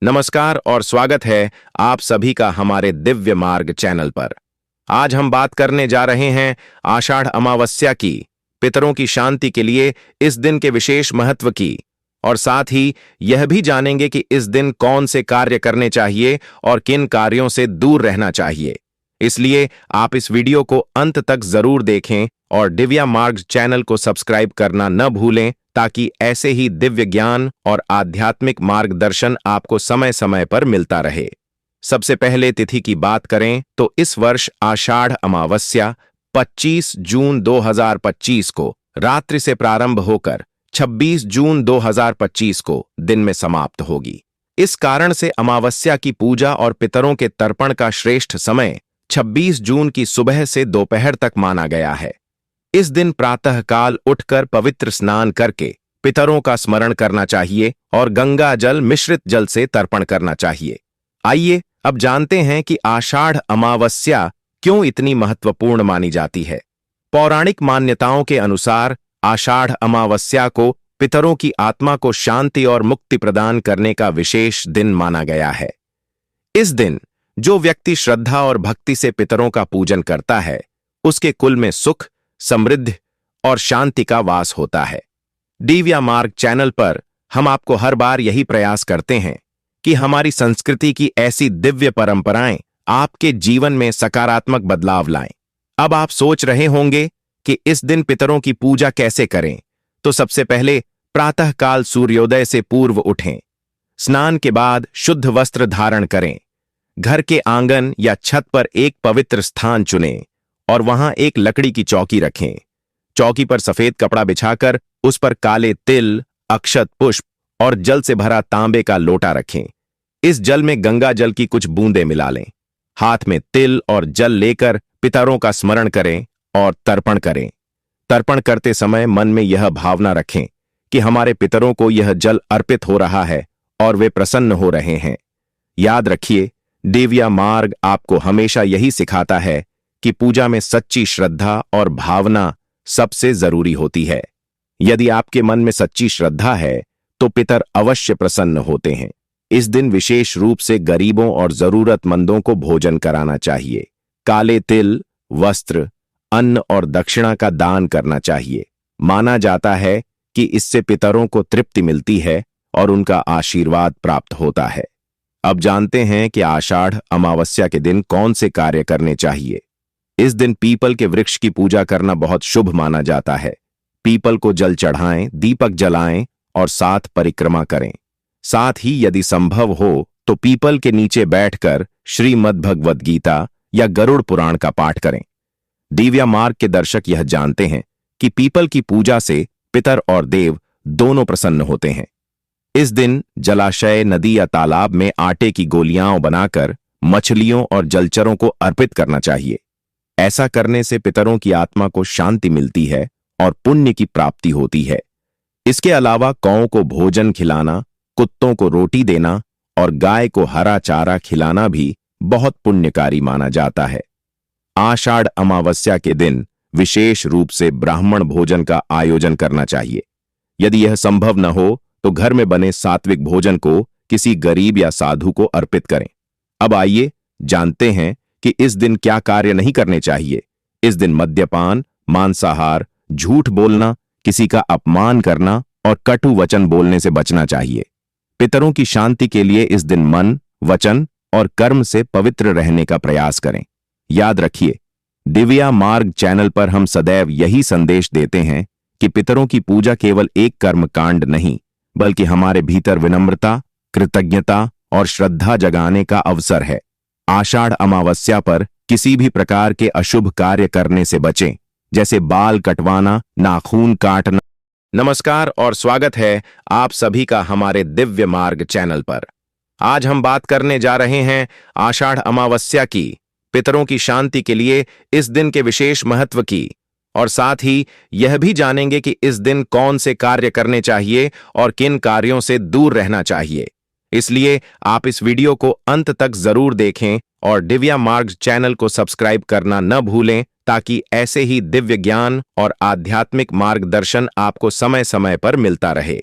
नमस्कार और स्वागत है आप सभी का हमारे दिव्य मार्ग चैनल पर। आज हम बात करने जा रहे हैं आषाढ़ अमावस्या की, पितरों की शांति के लिए इस दिन के विशेष महत्व की, और साथ ही यह भी जानेंगे कि इस दिन कौन से कार्य करने चाहिए और किन कार्यों से दूर रहना चाहिए। इसलिए आप इस वीडियो को अंत तक जरूर देखें और दिव्य मार्ग चैनल को सब्सक्राइब करना न भूलें, ताकि ऐसे ही दिव्य ज्ञान और आध्यात्मिक मार्गदर्शन आपको समय समय पर मिलता रहे। सबसे पहले तिथि की बात करें तो इस वर्ष आषाढ़ अमावस्या 25 जून 2025 को रात्रि से प्रारंभ होकर 26 जून 2025 को दिन में समाप्त होगी। इस कारण से अमावस्या की पूजा और पितरों के तर्पण का श्रेष्ठ समय 26 जून की सुबह से दोपहर तक माना गया है। इस दिन प्रातःकाल उठकर पवित्र स्नान करके पितरों का स्मरण करना चाहिए और गंगा जल मिश्रित जल से तर्पण करना चाहिए। आइए अब जानते हैं कि आषाढ़ अमावस्या क्यों इतनी महत्वपूर्ण मानी जाती है। पौराणिक मान्यताओं के अनुसार आषाढ़ अमावस्या को पितरों की आत्मा को शांति और मुक्ति प्रदान करने का विशेष दिन माना गया है। इस दिन जो व्यक्ति श्रद्धा और भक्ति से पितरों का पूजन करता है, उसके कुल में सुख, समृद्धि और शांति का वास होता है। दिव्य मार्ग चैनल पर हम आपको हर बार यही प्रयास करते हैं कि हमारी संस्कृति की ऐसी दिव्य परंपराएं आपके जीवन में सकारात्मक बदलाव लाएं। अब आप सोच रहे होंगे कि इस दिन पितरों की पूजा कैसे करें, तो सबसे पहले प्रातःकाल सूर्योदय से पूर्व उठें। स्नान के बाद शुद्ध वस्त्र धारण करें। घर के आंगन या छत पर एक पवित्र स्थान चुनें और वहां एक लकड़ी की चौकी रखें। चौकी पर सफेद कपड़ा बिछाकर उस पर काले तिल, अक्षत पुष्प और जल से भरा तांबे का लोटा रखें। इस जल में गंगा जल की कुछ बूंदें मिला लें। हाथ में तिल और जल लेकर पितरों का स्मरण करें और तर्पण करें। तर्पण करते समय मन में यह भावना रखें कि हमारे पितरों को यह जल अर्पित हो रहा है और वे प्रसन्न हो रहे हैं। याद रखिए, दिव्य मार्ग आपको हमेशा यही सिखाता है कि पूजा में सच्ची श्रद्धा और भावना सबसे जरूरी होती है। यदि आपके मन में सच्ची श्रद्धा है तो पितर अवश्य प्रसन्न होते हैं। इस दिन विशेष रूप से गरीबों और जरूरतमंदों को भोजन कराना चाहिए। काले तिल, वस्त्र, अन्न और दक्षिणा का दान करना चाहिए। माना जाता है कि इससे पितरों को तृप्ति मिलती है और उनका आशीर्वाद प्राप्त होता है। अब जानते हैं कि आषाढ़ अमावस्या के दिन कौन से कार्य करने चाहिए। इस दिन पीपल के वृक्ष की पूजा करना बहुत शुभ माना जाता है। पीपल को जल चढ़ाएं, दीपक जलाएं और साथ परिक्रमा करें। साथ ही यदि संभव हो तो पीपल के नीचे बैठकर श्रीमद् भगवद गीता या गरुड़ पुराण का पाठ करें। दिव्य मार्ग के दर्शक यह जानते हैं कि पीपल की पूजा से पितर और देव दोनों प्रसन्न होते हैं। इस दिन जलाशय, नदी या तालाब में आटे की गोलियां बनाकर मछलियों और जलचरों को अर्पित करना चाहिए। ऐसा करने से पितरों की आत्मा को शांति मिलती है और पुण्य की प्राप्ति होती है। इसके अलावा कौओं को भोजन खिलाना, कुत्तों को रोटी देना और गाय को हरा चारा खिलाना भी बहुत पुण्यकारी माना जाता है। आषाढ़ अमावस्या के दिन विशेष रूप से ब्राह्मण भोजन का आयोजन करना चाहिए। यदि यह संभव न हो तो घर में बने सात्विक भोजन को किसी गरीब या साधु को अर्पित करें। अब आइए जानते हैं कि इस दिन क्या कार्य नहीं करने चाहिए। इस दिन मद्यपान, मांसाहार, झूठ बोलना, किसी का अपमान करना और कटु वचन बोलने से बचना चाहिए। पितरों की शांति के लिए इस दिन मन, वचन और कर्म से पवित्र रहने का प्रयास करें। याद रखिए, दिव्य मार्ग चैनल पर हम सदैव यही संदेश देते हैं कि पितरों की पूजा केवल एक कर्मकांड नहीं, बल्कि हमारे भीतर विनम्रता, कृतज्ञता और श्रद्धा जगाने का अवसर है। आषाढ़ अमावस्या पर किसी भी प्रकार के अशुभ कार्य करने से बचें, जैसे बाल कटवाना, नाखून काटना। नमस्कार और स्वागत है आप सभी का हमारे दिव्य मार्ग चैनल पर। आज हम बात करने जा रहे हैं आषाढ़ अमावस्या की, पितरों की शांति के लिए इस दिन के विशेष महत्व की, और साथ ही यह भी जानेंगे कि इस दिन कौन से कार्य करने चाहिए और किन कार्यों से दूर रहना चाहिए। इसलिए आप इस वीडियो को अंत तक जरूर देखें और दिव्य मार्ग चैनल को सब्सक्राइब करना न भूलें, ताकि ऐसे ही दिव्य ज्ञान और आध्यात्मिक मार्गदर्शन आपको समय समय पर मिलता रहे।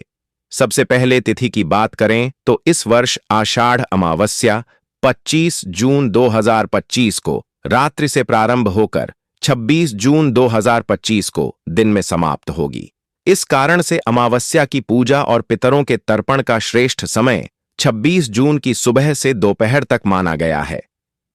सबसे पहले तिथि की बात करें तो इस वर्ष आषाढ़ अमावस्या 25 जून 2025 को रात्रि से प्रारंभ होकर 26 जून 2025 को दिन में समाप्त होगी। इस कारण से अमावस्या की पूजा और पितरों के तर्पण का श्रेष्ठ समय 26 जून की सुबह से दोपहर तक माना गया है।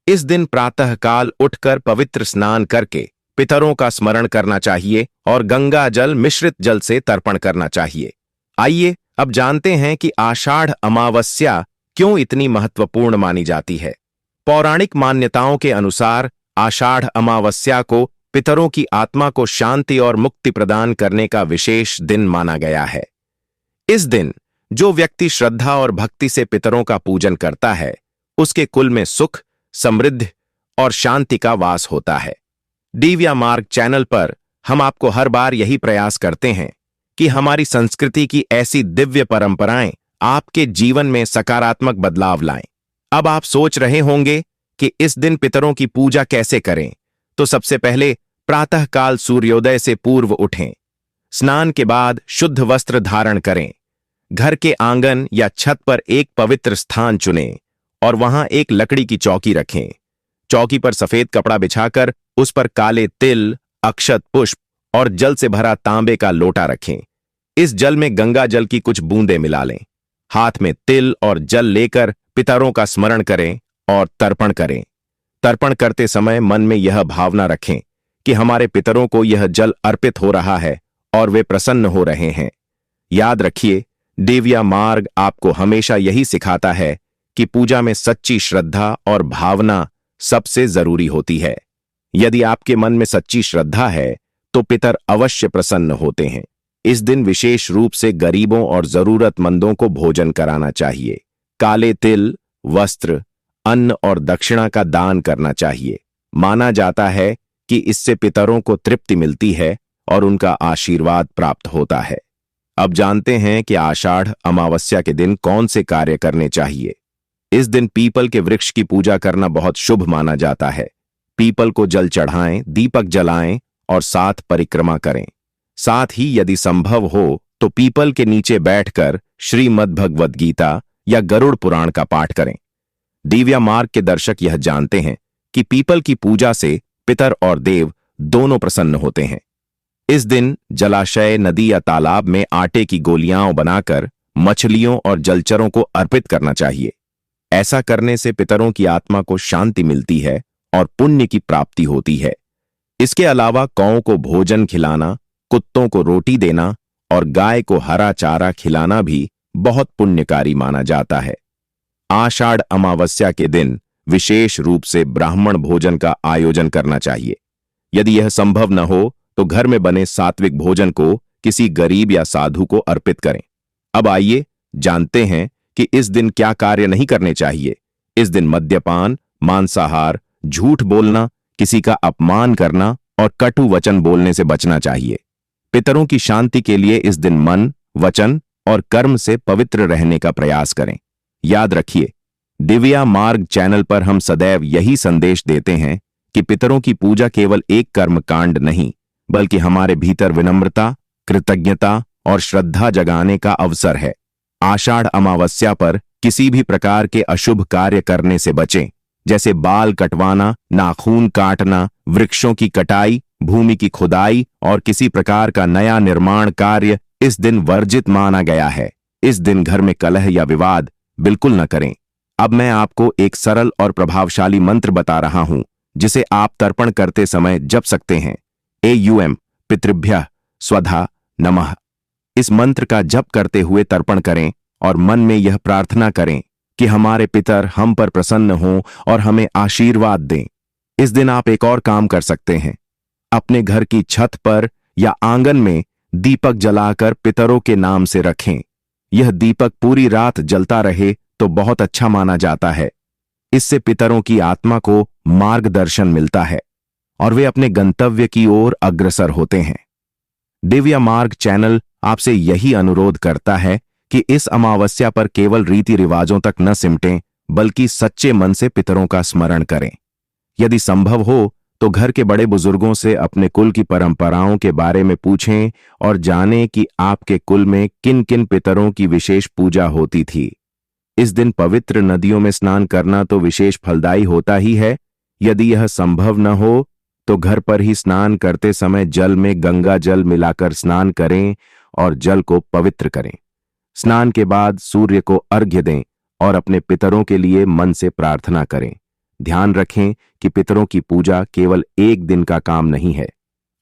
इस दिन प्रातःकाल उठकर पवित्र स्नान करके पितरों का स्मरण करना चाहिए और गंगा जल मिश्रित जल से तर्पण करना चाहिए। आइए अब जानते हैं कि आषाढ़ अमावस्या क्यों इतनी महत्वपूर्ण मानी जाती है। पौराणिक मान्यताओं के अनुसार आषाढ़ अमावस्या को पितरों की आत्मा को शांति और मुक्ति प्रदान करने का विशेष दिन माना गया है। इस दिन जो व्यक्ति श्रद्धा और भक्ति से पितरों का पूजन करता है, उसके कुल में सुख, समृद्धि और शांति का वास होता है। दिव्य मार्ग चैनल पर हम आपको हर बार यही प्रयास करते हैं कि हमारी संस्कृति की ऐसी दिव्य परंपराएं आपके जीवन में सकारात्मक बदलाव लाएं। अब आप सोच रहे होंगे कि इस दिन पितरों की पूजा कैसे करें, तो सबसे पहले प्रातःकाल सूर्योदय से पूर्व उठें। स्नान के बाद शुद्ध वस्त्र धारण करें। घर के आंगन या छत पर एक पवित्र स्थान चुनें और वहां एक लकड़ी की चौकी रखें। चौकी पर सफेद कपड़ा बिछाकर उस पर काले तिल, अक्षत पुष्प और जल से भरा तांबे का लोटा रखें। इस जल में गंगा जल की कुछ बूंदें मिला लें। हाथ में तिल और जल लेकर पितरों का स्मरण करें और तर्पण करें। तर्पण करते समय मन में यह भावना रखें कि हमारे पितरों को यह जल अर्पित हो रहा है और वे प्रसन्न हो रहे हैं। याद रखिए, दिव्य मार्ग आपको हमेशा यही सिखाता है कि पूजा में सच्ची श्रद्धा और भावना सबसे जरूरी होती है। यदि आपके मन में सच्ची श्रद्धा है तो पितर अवश्य प्रसन्न होते हैं। इस दिन विशेष रूप से गरीबों और जरूरतमंदों को भोजन कराना चाहिए। काले तिल, वस्त्र, अन्न और दक्षिणा का दान करना चाहिए। माना जाता है कि इससे पितरों को तृप्ति मिलती है और उनका आशीर्वाद प्राप्त होता है। अब जानते हैं कि आषाढ़ अमावस्या के दिन कौन से कार्य करने चाहिए। इस दिन पीपल के वृक्ष की पूजा करना बहुत शुभ माना जाता है। पीपल को जल चढ़ाएं, दीपक जलाएं और साथ परिक्रमा करें। साथ ही यदि संभव हो तो पीपल के नीचे बैठकर श्रीमद् भगवद गीता या गरुड़ पुराण का पाठ करें। दिव्य मार्ग के दर्शक यह जानते हैं कि पीपल की पूजा से पितर और देव दोनों प्रसन्न होते हैं। इस दिन जलाशय, नदी या तालाब में आटे की गोलियां बनाकर मछलियों और जलचरों को अर्पित करना चाहिए। ऐसा करने से पितरों की आत्मा को शांति मिलती है और पुण्य की प्राप्ति होती है। इसके अलावा कौओं को भोजन खिलाना, कुत्तों को रोटी देना और गाय को हरा चारा खिलाना भी बहुत पुण्यकारी माना जाता है। आषाढ़ अमावस्या के दिन विशेष रूप से ब्राह्मण भोजन का आयोजन करना चाहिए। यदि यह संभव न हो तो घर में बने सात्विक भोजन को किसी गरीब या साधु को अर्पित करें। अब आइए जानते हैं कि इस दिन क्या कार्य नहीं करने चाहिए। इस दिन मद्यपान, मांसाहार, झूठ बोलना, किसी का अपमान करना और कटु वचन बोलने से बचना चाहिए। पितरों की शांति के लिए इस दिन मन, वचन और कर्म से पवित्र रहने का प्रयास करें। याद रखिए, दिव्य मार्ग चैनल पर हम सदैव यही संदेश देते हैं कि पितरों की पूजा केवल एक कर्म कांड नहीं, बल्कि हमारे भीतर विनम्रता, कृतज्ञता और श्रद्धा जगाने का अवसर है। आषाढ़ अमावस्या पर किसी भी प्रकार के अशुभ कार्य करने से बचें, जैसे बाल कटवाना, नाखून काटना, वृक्षों की कटाई, भूमि की खुदाई और किसी प्रकार का नया निर्माण कार्य इस दिन वर्जित माना गया है। इस दिन घर में कलह या विवाद बिल्कुल न करें। अब मैं आपको एक सरल और प्रभावशाली मंत्र बता रहा हूं, जिसे आप तर्पण करते समय जप सकते हैं। एयूएम पितृभ्यः स्वधा नमः। इस मंत्र का जप करते हुए तर्पण करें और मन में यह प्रार्थना करें कि हमारे पितर हम पर प्रसन्न हों और हमें आशीर्वाद दें। इस दिन आप एक और काम कर सकते हैं। अपने घर की छत पर या आंगन में दीपक जलाकर पितरों के नाम से रखें। यह दीपक पूरी रात जलता रहे तो बहुत अच्छा माना जाता है। इससे पितरों की आत्मा को मार्गदर्शन मिलता है और वे अपने गंतव्य की ओर अग्रसर होते हैं। दिव्य मार्ग चैनल आपसे यही अनुरोध करता है कि इस अमावस्या पर केवल रीति रिवाजों तक न सिमटें, बल्कि सच्चे मन से पितरों का स्मरण करें। यदि संभव हो तो घर के बड़े बुजुर्गों से अपने कुल की परंपराओं के बारे में पूछें और जानें कि आपके कुल में किन किन पितरों की विशेष पूजा होती थी। इस दिन पवित्र नदियों में स्नान करना तो विशेष फलदायी होता ही है। यदि यह संभव न हो तो घर पर ही स्नान करते समय जल में गंगा जल मिलाकर स्नान करें और जल को पवित्र करें। स्नान के बाद सूर्य को अर्घ्य दें और अपने पितरों के लिए मन से प्रार्थना करें। ध्यान रखें कि पितरों की पूजा केवल एक दिन का काम नहीं है।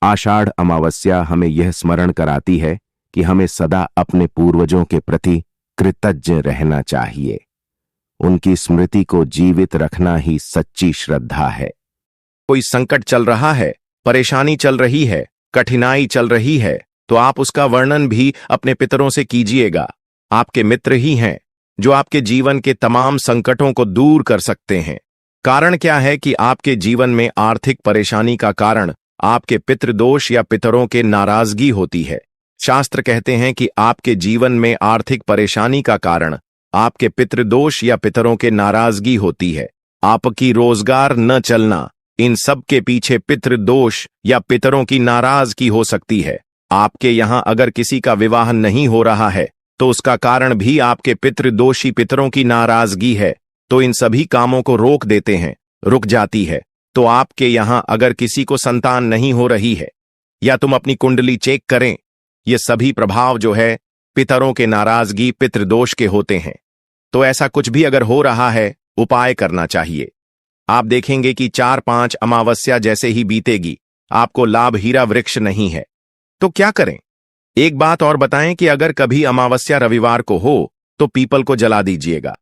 आषाढ़ अमावस्या हमें यह स्मरण कराती है कि हमें सदा अपने पूर्वजों के प्रति कृतज्ञ रहना चाहिए। उनकी स्मृति को जीवित रखना ही सच्ची श्रद्धा है। कोई संकट चल रहा है, परेशानी चल रही है, कठिनाई चल रही है, तो आप उसका वर्णन भी अपने पितरों से कीजिएगा। आपके मित्र ही हैं जो आपके जीवन के तमाम संकटों को दूर कर सकते हैं। कारण क्या है कि आपके जीवन में आर्थिक परेशानी का कारण आपके पितृदोष या पितरों के नाराजगी होती है। शास्त्र कहते हैं कि आपके जीवन में आर्थिक परेशानी का कारण आपके पितृदोष या पितरों के नाराजगी होती है। आपकी रोजगार न चलना, इन सब के पीछे पितृदोष या पितरों की नाराजगी हो सकती है। आपके यहां अगर किसी का विवाह नहीं हो रहा है तो उसका कारण भी आपके पितृदोषी पितरों की नाराजगी है। तो इन सभी कामों को रोक देते हैं, रुक जाती है। तो आपके यहां अगर किसी को संतान नहीं हो रही है या तुम अपनी कुंडली चेक करें, ये सभी प्रभाव जो है पितरों के नाराजगी पितृदोष के होते हैं। तो ऐसा कुछ भी अगर हो रहा है, उपाय करना चाहिए। आप देखेंगे कि 4-5 अमावस्या जैसे ही बीतेगी, आपको लाभ हीरा वृक्ष नहीं है। तो क्या करें? एक बात और बताएं कि अगर कभी अमावस्या रविवार को हो तो पीपल को जला दीजिएगा।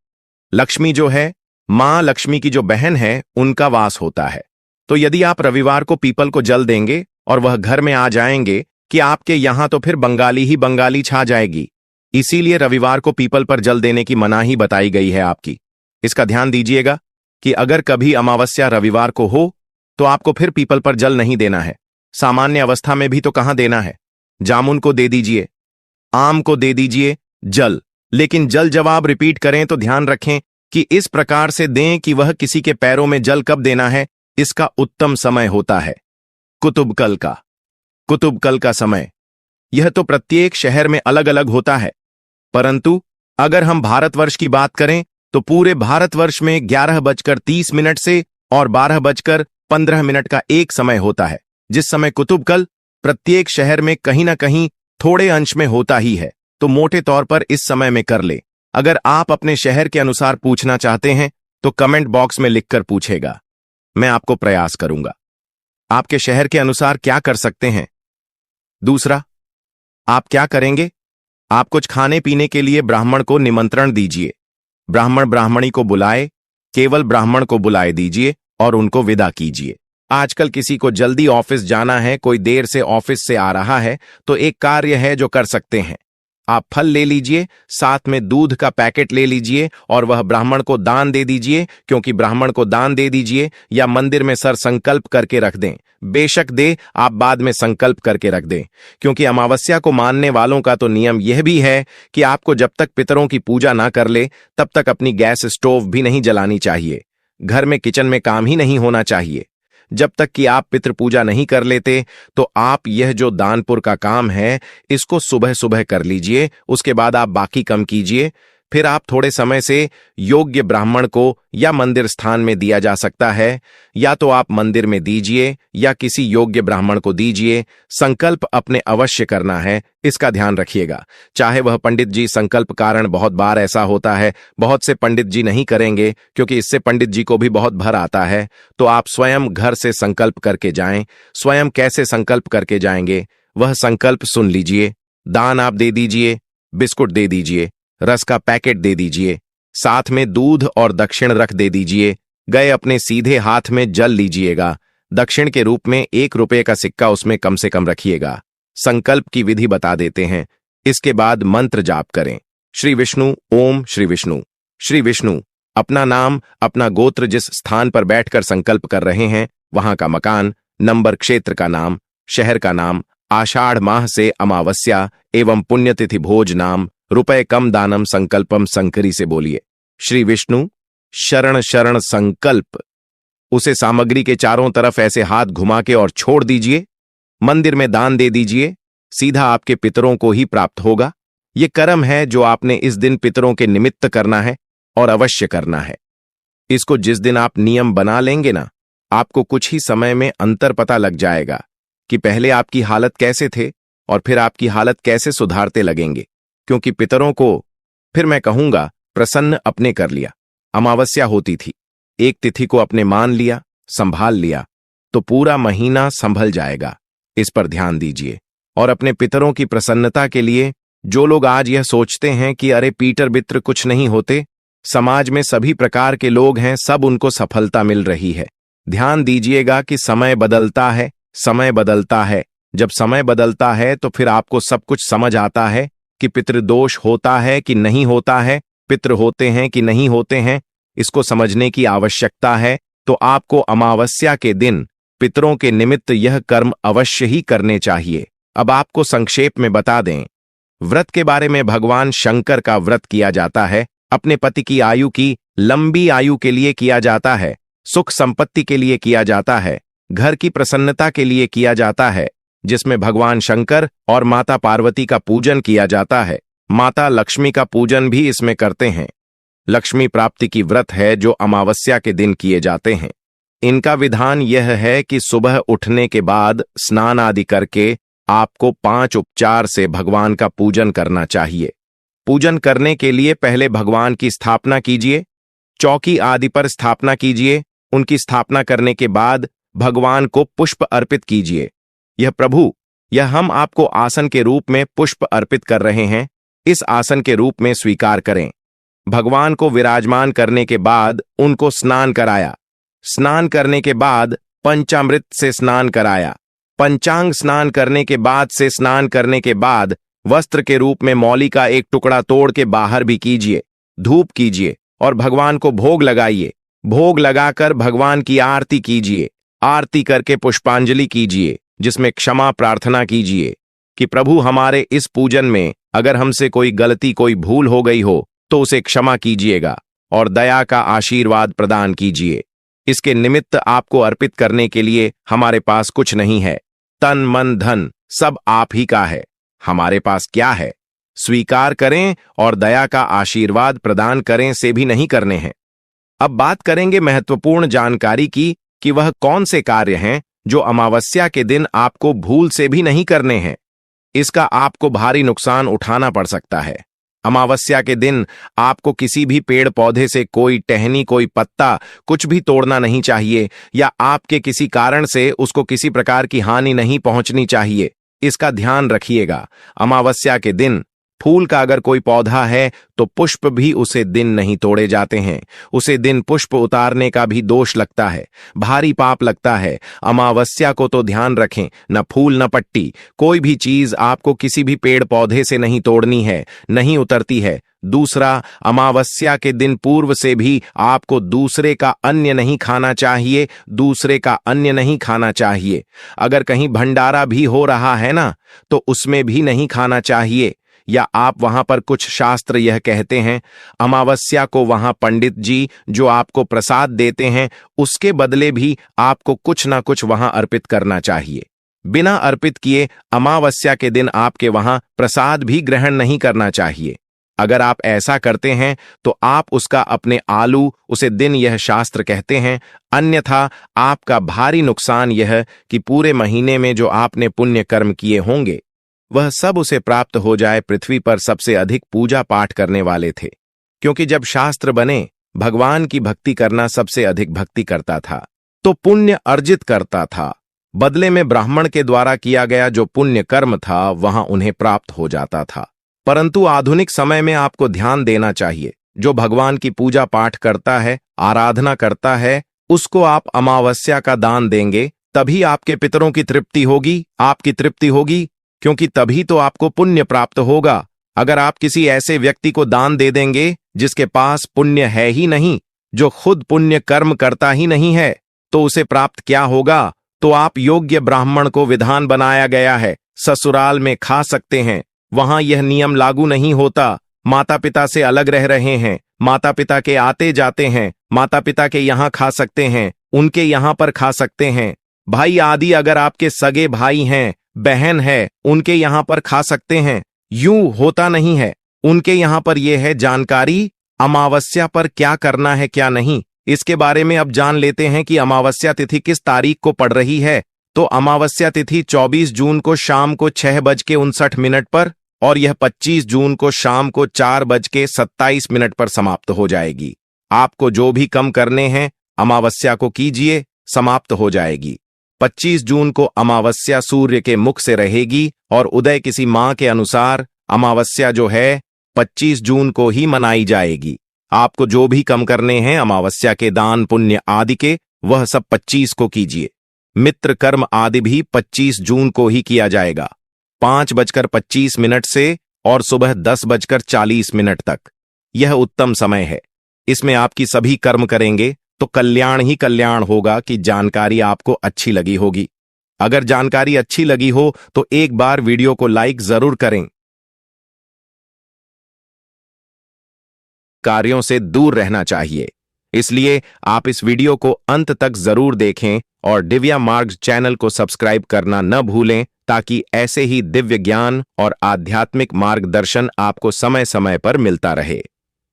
लक्ष्मी जो है, मां लक्ष्मी की जो बहन है, उनका वास होता है। तो यदि आप रविवार को पीपल को जल देंगे और वह घर में आ जाएंगे कि आपके यहां तो फिर बंगाली ही बंगाली छा जाएगी। इसीलिए रविवार को पीपल पर जल देने की मनाही बताई गई है आपकी। इसका ध्यान दीजिएगा कि अगर कभी अमावस्या रविवार को हो तो आपको फिर पीपल पर जल नहीं देना है। सामान्य अवस्था में भी तो कहां देना है। जामुन को दे दीजिए, आम को दे दीजिए जल, लेकिन जल जवाब रिपीट करें तो ध्यान रखें कि इस प्रकार से दें कि वह किसी के पैरों में जल कब देना है, इसका उत्तम समय होता है कुतुबकल का समय। यह तो प्रत्येक शहर में अलग अलग होता है, परंतु अगर हम भारतवर्ष की बात करें तो पूरे भारतवर्ष में 11:30 से और 12:15 का एक समय होता है, जिस समय कुतुबकल प्रत्येक शहर में कहीं ना कहीं थोड़े अंश में होता ही है। तो मोटे तौर पर इस समय में कर ले। अगर आप अपने शहर के अनुसार पूछना चाहते हैं तो कमेंट बॉक्स में लिखकर पूछेगा, मैं आपको प्रयास करूंगा। आपके शहर के अनुसार क्या कर सकते हैं? दूसरा, आप क्या करेंगे? आप कुछ खाने पीने के लिए ब्राह्मण को निमंत्रण दीजिए। ब्राह्मण ब्राह्मणी को बुलाए, केवल ब्राह्मण को बुलाए दीजिए और उनको विदा कीजिए। आजकल किसी को जल्दी ऑफिस जाना है, कोई देर से ऑफिस से आ रहा है, तो एक कार्य है जो कर सकते हैं। आप फल ले लीजिए, साथ में दूध का पैकेट ले लीजिए और वह ब्राह्मण को दान दे दीजिए। क्योंकि ब्राह्मण को दान दे दीजिए या मंदिर में सर संकल्प करके रख दें। बेशक दे, आप बाद में संकल्प करके रख दें। क्योंकि अमावस्या को मानने वालों का तो नियम यह भी है कि आपको जब तक पितरों की पूजा ना कर ले तब तक अपनी गैस स्टोव भी नहीं जलानी चाहिए। घर में किचन में काम ही नहीं होना चाहिए। जब तक कि आप पितृ पूजा नहीं कर लेते तो आप यह जो दानपुर का काम है इसको सुबह सुबह कर लीजिए। उसके बाद आप बाकी कम कीजिए। फिर आप थोड़े समय से योग्य ब्राह्मण को या मंदिर स्थान में दिया जा सकता है, या तो आप मंदिर में दीजिए या किसी योग्य ब्राह्मण को दीजिए। संकल्प अपने अवश्य करना है, इसका ध्यान रखिएगा। चाहे वह पंडित जी संकल्प कारण बहुत बार ऐसा होता है, बहुत से पंडित जी नहीं करेंगे क्योंकि इससे पंडित जी को भी बहुत भर आता है। तो आप स्वयं घर से संकल्प करके जाएं। स्वयं कैसे संकल्प करके जाएंगे वह संकल्प सुन लीजिए। दान आप दे दीजिए, बिस्कुट दे दीजिए, रस का पैकेट दे दीजिए, साथ में दूध और दक्षिण रख दे दीजिए। गए अपने सीधे हाथ में जल लीजिएगा। दक्षिण के रूप में 1 रुपये का सिक्का उसमें कम से कम रखिएगा। संकल्प की विधि बता देते हैं। इसके बाद मंत्र जाप करें। श्री विष्णु, ओम श्री विष्णु। श्री विष्णु, अपना नाम, अपना गोत्र, जिस स्थान पर बैठकर संकल्प कर रहे हैं वहां का मकान, नंबर, क्षेत्र का नाम, शहर का नाम, आषाढ़ माह से अमावस्या एवं पुण्यतिथि भोज नाम, रुपए कम दानम संकल्पम संकरी से बोलिए। श्री विष्णु शरण शरण संकल्प। उसे सामग्री के चारों तरफ ऐसे हाथ घुमा के और छोड़ दीजिए। मंदिर में दान दे दीजिए, सीधा आपके पितरों को ही प्राप्त होगा। ये कर्म है जो आपने इस दिन पितरों के निमित्त करना है और अवश्य करना है। इसको जिस दिन आप नियम बना लेंगे ना, आपको कुछ ही समय में अंतर पता लग जाएगा कि पहले आपकी हालत कैसे थे और फिर आपकी हालत कैसे सुधारते लगेंगे, क्योंकि पितरों को फिर मैं कहूंगा प्रसन्न अपने कर लिया। अमावस्या होती थी, एक तिथि को अपने मान लिया, संभाल लिया, तो पूरा महीना संभल जाएगा। इस पर ध्यान दीजिए। और अपने पितरों की प्रसन्नता के लिए जो लोग आज यह सोचते हैं कि अरे पीटर मित्र कुछ नहीं होते, समाज में सभी प्रकार के लोग हैं, सब उनको सफलता मिल रही है। ध्यान दीजिएगा कि समय बदलता है, समय बदलता है। जब समय बदलता है तो फिर आपको सब कुछ समझ आता है कि पितृदोष होता है कि नहीं होता है, पितृ होते हैं कि नहीं होते हैं। इसको समझने की आवश्यकता है। तो आपको अमावस्या के दिन पितरों के निमित्त यह कर्म अवश्य ही करने चाहिए। अब आपको संक्षेप में बता दें, व्रत के बारे में। भगवान शंकर का व्रत किया जाता है, अपने पति की आयु की लंबी आयु के लिए किया जाता है, सुख संपत्ति के लिए किया जाता है, घर की प्रसन्नता के लिए किया जाता है, जिसमें भगवान शंकर और माता पार्वती का पूजन किया जाता है। माता लक्ष्मी का पूजन भी इसमें करते हैं। लक्ष्मी प्राप्ति की व्रत है जो अमावस्या के दिन किए जाते हैं। इनका विधान यह है कि सुबह उठने के बाद स्नान आदि करके आपको 5 उपचार से भगवान का पूजन करना चाहिए। पूजन करने के लिए पहले भगवान की स्थापना कीजिए, चौकी आदि पर स्थापना कीजिए। उनकी स्थापना करने के बाद भगवान को पुष्प अर्पित कीजिए। यह प्रभु, यह हम आपको आसन के रूप में पुष्प अर्पित कर रहे हैं, इस आसन के रूप में स्वीकार करें। भगवान को विराजमान करने के बाद उनको स्नान कराया। स्नान करने के बाद पंचामृत से स्नान कराया। पंचांग स्नान करने के बाद से स्नान करने के बाद वस्त्र के रूप में मौली का एक टुकड़ा तोड़ के बाहर भी कीजिए। धूप कीजिए और भगवान को भोग लगाइए। भोग लगाकर भगवान की आरती कीजिए। आरती करके पुष्पांजलि कीजिए, जिसमें क्षमा प्रार्थना कीजिए कि प्रभु हमारे इस पूजन में अगर हमसे कोई गलती, कोई भूल हो गई हो तो उसे क्षमा कीजिएगा और दया का आशीर्वाद प्रदान कीजिए। इसके निमित्त आपको अर्पित करने के लिए हमारे पास कुछ नहीं है। तन मन धन सब आप ही का है, हमारे पास क्या है? स्वीकार करें और दया का आशीर्वाद प्रदान करें से भी नहीं करने हैं। अब बात करेंगे महत्वपूर्ण जानकारी की कि वह कौन से कार्य हैं जो अमावस्या के दिन आपको भूल से भी नहीं करने हैं। इसका आपको भारी नुकसान उठाना पड़ सकता है। अमावस्या के दिन आपको किसी भी पेड़ पौधे से कोई टहनी, कोई पत्ता, कुछ भी तोड़ना नहीं चाहिए, या आपके किसी कारण से उसको किसी प्रकार की हानि नहीं पहुंचनी चाहिए। इसका ध्यान रखिएगा। अमावस्या के दिन फूल का अगर कोई पौधा है तो पुष्प भी उसे दिन नहीं तोड़े जाते हैं। उसे दिन पुष्प उतारने का भी दोष लगता है, भारी पाप लगता है। अमावस्या को तो ध्यान रखें, न फूल न पट्टी, कोई भी चीज आपको किसी भी पेड़ पौधे से नहीं तोड़नी है, नहीं उतरती है। दूसरा, अमावस्या के दिन पूर्व से भी आपको दूसरे का अन्न नहीं खाना चाहिए, दूसरे का अन्न नहीं खाना चाहिए। अगर कहीं भंडारा भी हो रहा है ना, तो उसमें भी नहीं खाना चाहिए। या आप वहां पर, कुछ शास्त्र यह कहते हैं, अमावस्या को वहां पंडित जी जो आपको प्रसाद देते हैं उसके बदले भी आपको कुछ ना कुछ वहां अर्पित करना चाहिए। बिना अर्पित किए अमावस्या के दिन आपके वहां प्रसाद भी ग्रहण नहीं करना चाहिए। अगर आप ऐसा करते हैं तो आप उसका अपने आलू उसे दिन, यह शास्त्र कहते हैं। अन्यथा आपका भारी नुकसान यह कि पूरे महीने में जो आपने पुण्य कर्म किए होंगे वह सब उसे प्राप्त हो जाए। पृथ्वी पर सबसे अधिक पूजा पाठ करने वाले थे, क्योंकि जब शास्त्र बने भगवान की भक्ति करना सबसे अधिक भक्ति करता था तो पुण्य अर्जित करता था। बदले में ब्राह्मण के द्वारा किया गया जो पुण्य कर्म था वहां उन्हें प्राप्त हो जाता था। परंतु आधुनिक समय में आपको ध्यान देना चाहिए, जो भगवान की पूजा पाठ करता है, आराधना करता है, उसको आप अमावस्या का दान देंगे, तभी आपके पितरों की तृप्ति होगी, आपकी तृप्ति होगी, क्योंकि तभी तो आपको पुण्य प्राप्त होगा। अगर आप किसी ऐसे व्यक्ति को दान दे देंगे जिसके पास पुण्य है ही नहीं, जो खुद पुण्य कर्म करता ही नहीं है, तो उसे प्राप्त क्या होगा? तो आप योग्य ब्राह्मण को विधान बनाया गया है, ससुराल में खा सकते हैं, वहां यह नियम लागू नहीं होता। माता पिता से अलग रह रहे हैं, माता पिता के आते जाते हैं, माता पिता के यहां खा सकते हैं, उनके यहां पर खा सकते हैं। भाई आदि अगर आपके सगे भाई हैं, बहन है, उनके यहां पर खा सकते हैं। यूं होता नहीं है, उनके यहां पर यह है जानकारी अमावस्या पर क्या करना है क्या नहीं। इसके बारे में अब जान लेते हैं कि अमावस्या तिथि किस तारीख को पड़ रही है। तो अमावस्या तिथि 24 जून को शाम को 6:59 पर और यह 25 जून को शाम को 4:27 पर समाप्त हो जाएगी। आपको जो भी कम करने हैं अमावस्या को कीजिए, समाप्त हो जाएगी। 25 जून को अमावस्या सूर्य के मुख से रहेगी और उदय किसी माह के अनुसार अमावस्या जो है 25 जून को ही मनाई जाएगी। आपको जो भी कम करने हैं अमावस्या के दान पुण्य आदि के, वह सब 25 को कीजिए। मित्र कर्म आदि भी 25 जून को ही किया जाएगा, 5:25 से और सुबह 10:40 तक। यह उत्तम समय है, इसमें आपकी सभी कर्म करेंगे तो कल्याण ही कल्याण होगा। कि जानकारी आपको अच्छी लगी होगी। अगर जानकारी अच्छी लगी हो तो एक बार वीडियो को लाइक जरूर करें। कार्यों से दूर रहना चाहिए, इसलिए आप इस वीडियो को अंत तक जरूर देखें और दिव्य मार्ग चैनल को सब्सक्राइब करना न भूलें, ताकि ऐसे ही दिव्य ज्ञान और आध्यात्मिक मार्गदर्शन आपको समय समय पर मिलता रहे।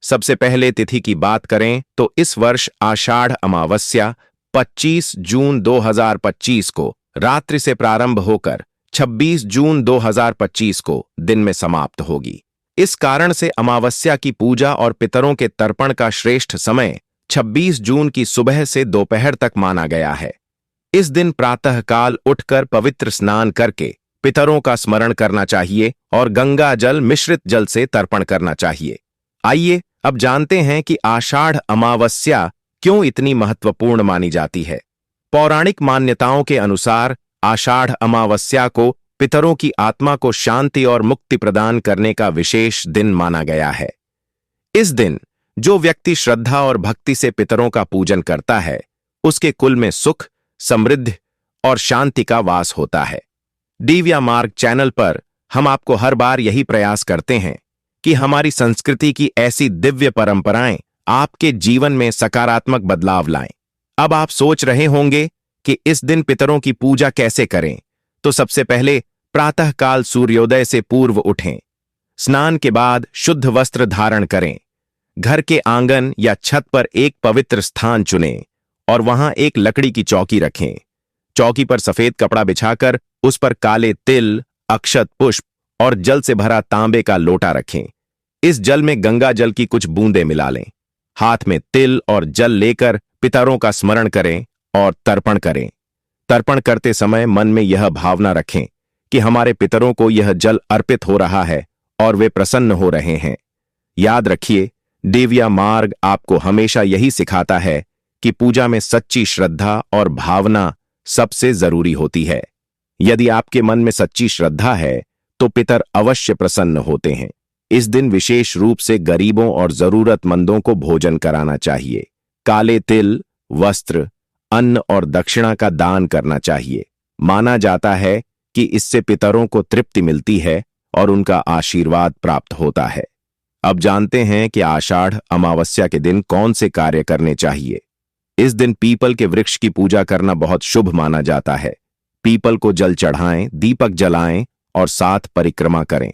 सबसे पहले तिथि की बात करें तो इस वर्ष आषाढ़ अमावस्या 25 जून 2025 को रात्रि से प्रारंभ होकर 26 जून 2025 को दिन में समाप्त होगी। इस कारण से अमावस्या की पूजा और पितरों के तर्पण का श्रेष्ठ समय 26 जून की सुबह से दोपहर तक माना गया है। इस दिन प्रातःकाल उठकर पवित्र स्नान करके पितरों का स्मरण करना चाहिए और गंगा जल मिश्रित जल से तर्पण करना चाहिए। आइए अब जानते हैं कि आषाढ़ अमावस्या क्यों इतनी महत्वपूर्ण मानी जाती है। पौराणिक मान्यताओं के अनुसार आषाढ़ अमावस्या को पितरों की आत्मा को शांति और मुक्ति प्रदान करने का विशेष दिन माना गया है। इस दिन जो व्यक्ति श्रद्धा और भक्ति से पितरों का पूजन करता है, उसके कुल में सुख, समृद्धि और शांति का वास होता है। दिव्य मार्ग चैनल पर हम आपको हर बार यही प्रयास करते हैं कि हमारी संस्कृति की ऐसी दिव्य परंपराएं आपके जीवन में सकारात्मक बदलाव लाएं। अब आप सोच रहे होंगे कि इस दिन पितरों की पूजा कैसे करें। तो सबसे पहले प्रातःकाल सूर्योदय से पूर्व उठें, स्नान के बाद शुद्ध वस्त्र धारण करें, घर के आंगन या छत पर एक पवित्र स्थान चुनें और वहां एक लकड़ी की चौकी रखें। चौकी पर सफेद कपड़ा बिछाकर उस पर काले तिल, अक्षत पुष्प और जल से भरा तांबे का लोटा रखें। इस जल में गंगा जल की कुछ बूंदें मिला लें। हाथ में तिल और जल लेकर पितरों का स्मरण करें और तर्पण करें। तर्पण करते समय मन में यह भावना रखें कि हमारे पितरों को यह जल अर्पित हो रहा है और वे प्रसन्न हो रहे हैं। याद रखिए, दिव्य मार्ग आपको हमेशा यही सिखाता है कि पूजा में सच्ची श्रद्धा और भावना सबसे जरूरी होती है। यदि आपके मन में सच्ची श्रद्धा है तो पितर अवश्य प्रसन्न होते हैं। इस दिन विशेष रूप से गरीबों और जरूरतमंदों को भोजन कराना चाहिए। काले तिल, वस्त्र, अन्न और दक्षिणा का दान करना चाहिए। माना जाता है कि इससे पितरों को तृप्ति मिलती है और उनका आशीर्वाद प्राप्त होता है। अब जानते हैं कि आषाढ़ अमावस्या के दिन कौन से कार्य करने चाहिए। इस दिन पीपल के वृक्ष की पूजा करना बहुत शुभ माना जाता है। पीपल को जल चढ़ाएं, दीपक जलाएं और 7 परिक्रमा करें।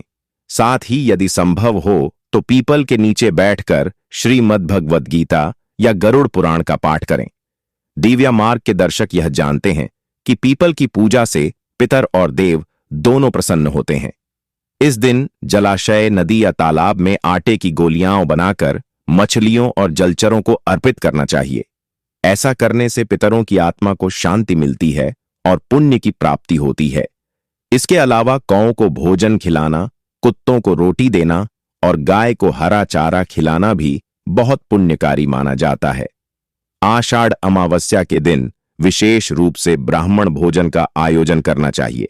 साथ ही यदि संभव हो तो पीपल के नीचे बैठकर श्रीमद् भगवद गीता या गरुड़ पुराण का पाठ करें। दिव्य मार्ग के दर्शक यह जानते हैं कि पीपल की पूजा से पितर और देव दोनों प्रसन्न होते हैं। इस दिन जलाशय, नदी या तालाब में आटे की गोलियां बनाकर मछलियों और जलचरों को अर्पित करना चाहिए। ऐसा करने से पितरों की आत्मा को शांति मिलती है और पुण्य की प्राप्ति होती है। इसके अलावा गौओं को भोजन खिलाना, कुत्तों को रोटी देना और गाय को हरा चारा खिलाना भी बहुत पुण्यकारी माना जाता है। आषाढ़ अमावस्या के दिन विशेष रूप से ब्राह्मण भोजन का आयोजन करना चाहिए।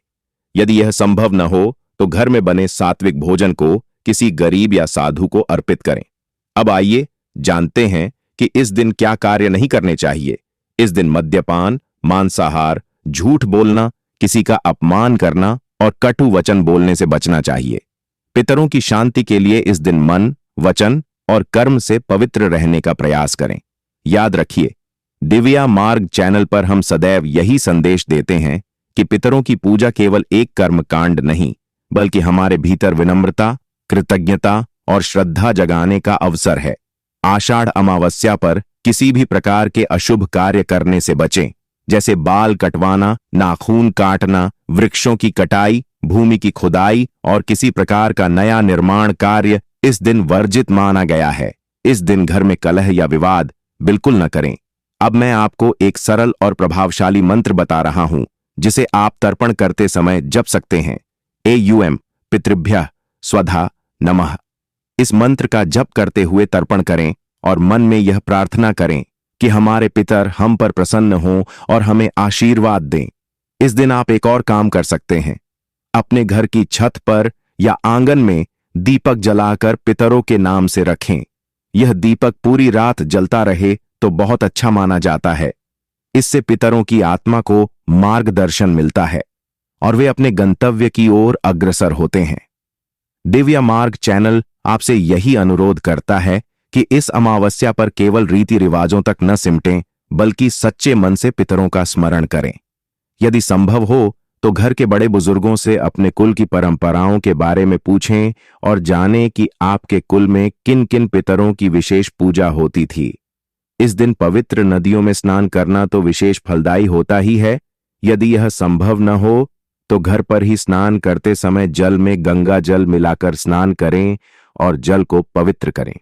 यदि यह संभव न हो तो घर में बने सात्विक भोजन को किसी गरीब या साधु को अर्पित करें। अब आइए जानते हैं कि इस दिन क्या कार्य नहीं करने चाहिए। इस दिन मद्यपान, मांसाहार, झूठ बोलना, किसी का अपमान करना और कटु वचन बोलने से बचना चाहिए। पितरों की शांति के लिए इस दिन मन, वचन और कर्म से पवित्र रहने का प्रयास करें। याद रखिए, दिव्या मार्ग चैनल पर हम सदैव यही संदेश देते हैं कि पितरों की पूजा केवल एक कर्मकांड नहीं, बल्कि हमारे भीतर विनम्रता, कृतज्ञता और श्रद्धा जगाने का अवसर है। आषाढ़ अमावस्या पर किसी भी प्रकार के अशुभ कार्य करने से बचें, जैसे बाल कटवाना, नाखून काटना, वृक्षों की कटाई, भूमि की खुदाई और किसी प्रकार का नया निर्माण कार्य इस दिन वर्जित माना गया है। इस दिन घर में कलह या विवाद बिल्कुल न करें। अब मैं आपको एक सरल और प्रभावशाली मंत्र बता रहा हूं, जिसे आप तर्पण करते समय जप सकते हैं। एयूएम पितृभ्यः स्वधा नमः। इस मंत्र का जप करते हुए तर्पण करें और मन में यह प्रार्थना करें कि हमारे पितर हम पर प्रसन्न हों और हमें आशीर्वाद दें। इस दिन आप एक और काम कर सकते हैं। अपने घर की छत पर या आंगन में दीपक जलाकर पितरों के नाम से रखें। यह दीपक पूरी रात जलता रहे तो बहुत अच्छा माना जाता है। इससे पितरों की आत्मा को मार्गदर्शन मिलता है और वे अपने गंतव्य की ओर अग्रसर होते हैं। दिव्या मार्ग चैनल आपसे यही अनुरोध करता है कि इस अमावस्या पर केवल रीति रिवाजों तक न सिमटें, बल्कि सच्चे मन से पितरों का स्मरण करें। यदि संभव हो तो घर के बड़े बुजुर्गों से अपने कुल की परंपराओं के बारे में पूछें और जानें कि आपके कुल में किन किन पितरों की विशेष पूजा होती थी। इस दिन पवित्र नदियों में स्नान करना तो विशेष फलदायी होता ही है। यदि यह संभव न हो तो घर पर ही स्नान करते समय जल में गंगा जल मिलाकर स्नान करें और जल को पवित्र करें।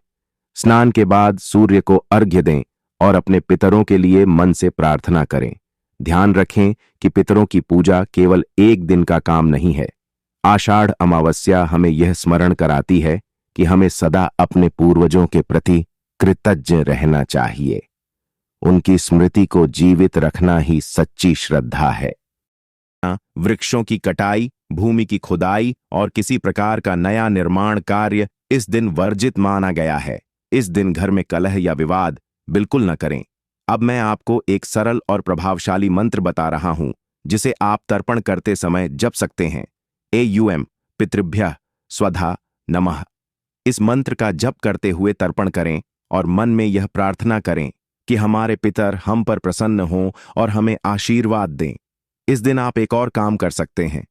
स्नान के बाद सूर्य को अर्घ्य दें और अपने पितरों के लिए मन से प्रार्थना करें। ध्यान रखें कि पितरों की पूजा केवल एक दिन का काम नहीं है। आषाढ़ अमावस्या हमें यह स्मरण कराती है कि हमें सदा अपने पूर्वजों के प्रति कृतज्ञ रहना चाहिए। उनकी स्मृति को जीवित रखना ही सच्ची श्रद्धा है। वृक्षों की कटाई, भूमि की खुदाई और किसी प्रकार का नया निर्माण कार्य इस दिन वर्जित माना गया है। इस दिन घर में कलह या विवाद बिल्कुल न करें। अब मैं आपको एक सरल और प्रभावशाली मंत्र बता रहा हूं, जिसे आप तर्पण करते समय जप सकते हैं। एयूएम पितृभ्यः स्वधा नमः। इस मंत्र का जप करते हुए तर्पण करें और मन में यह प्रार्थना करें कि हमारे पितर हम पर प्रसन्न हों और हमें आशीर्वाद दें। इस दिन आप एक और काम कर सकते हैं।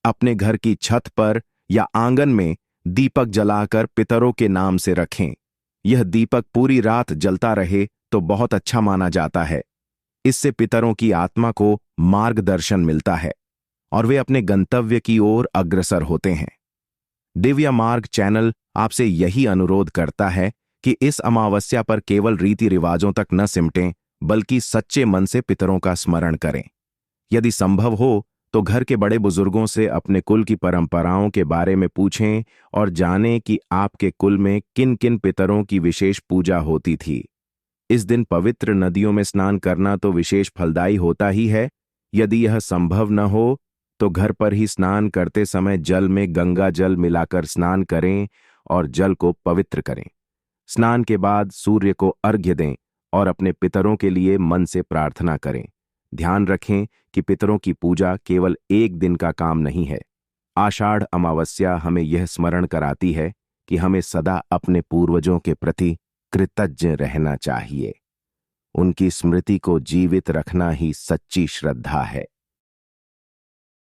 अपने घर की छत पर या आंगन में दीपक जलाकर पितरों के नाम से रखें। यह दीपक पूरी रात जलता रहे तो बहुत अच्छा माना जाता है। इससे पितरों की आत्मा को मार्गदर्शन मिलता है और वे अपने गंतव्य की ओर अग्रसर होते हैं। दिव्या मार्ग चैनल आपसे यही अनुरोध करता है कि इस अमावस्या पर केवल रीति रिवाजों तक न सिमटें, बल्कि सच्चे मन से पितरों का स्मरण करें। यदि संभव हो तो घर के बड़े बुजुर्गों से अपने कुल की परंपराओं के बारे में पूछें और जानें कि आपके कुल में किन किन पितरों की विशेष पूजा होती थी। इस दिन पवित्र नदियों में स्नान करना तो विशेष फलदायी होता ही है। यदि यह संभव न हो तो घर पर ही स्नान करते समय जल में गंगा जल मिलाकर स्नान करें और जल को पवित्र करें। स्नान के बाद सूर्य को अर्घ्य दें और अपने पितरों के लिए मन से प्रार्थना करें। ध्यान रखें कि पितरों की पूजा केवल एक दिन का काम नहीं है। आषाढ़ अमावस्या हमें यह स्मरण कराती है कि हमें सदा अपने पूर्वजों के प्रति कृतज्ञ रहना चाहिए। उनकी स्मृति को जीवित रखना ही सच्ची श्रद्धा है।